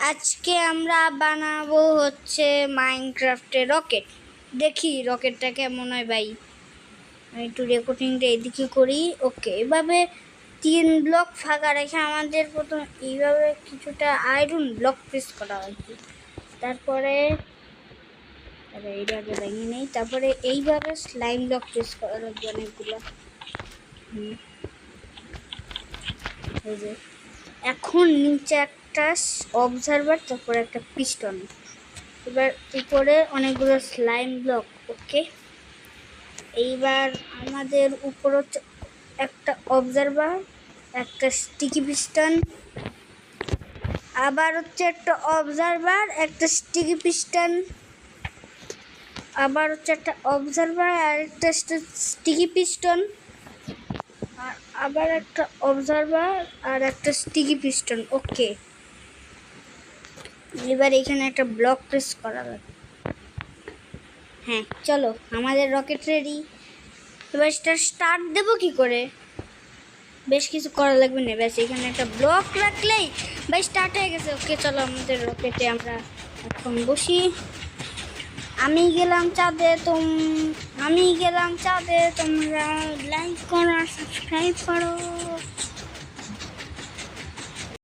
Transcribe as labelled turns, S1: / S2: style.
S1: আজকে আমরা বানাবো হচ্ছে মাইনক্রাফটে রকেট। দেখি রকেটটা কেমন হয় ভাই। আমি একটু রেকর্ডিংটা এদিকে করি। ওকে, এভাবে 3 ব্লক ফাঁকা রেখে আমাদের প্রথম এইভাবে কিছুটা আয়রন ব্লক প্রেস করা হয়। তারপরে এর আগে ভেঙে নেই। তারপরে এইভাবে স্লাইম ব্লক প্রেস করা লাগবে অনেকগুলো। এই যে এখন নিচে একটা অবজারভার, তারপরে একটা পিস্টন, এবার উপরে অনেকগুলো স্লাইম ব্লক। ওকে, এইবার আমাদের উপর একটা অবজারভার, একটা স্টিকি পিস্টন, আবার হচ্ছে একটা অবজারভার, একটা স্টিকি পিস্টন, আবার হচ্ছে একটা অবজারভার আর একটা স্টিকি পিস্টন, আর আবার একটা অবজারভার আর একটা স্টিকি পিস্টন। ওকে, এবার এখানে একটা ব্লক প্রেস করা লাগবে। হ্যাঁ চলো, আমাদের রকেট রেডি। এবার স্টার্ট দেবো কি করে? বেশ কিছু করা লাগবে না, ব্যাস এখানে একটা ব্লক রাখলেই ভাই স্টার্ট হয়ে গেছে। ওকে চলো, আমাদের রকেটে আমরা এখন বসি। আমি গেলাম চাঁদে, তোমরা লাইক করো আর সাবস্ক্রাইব করো।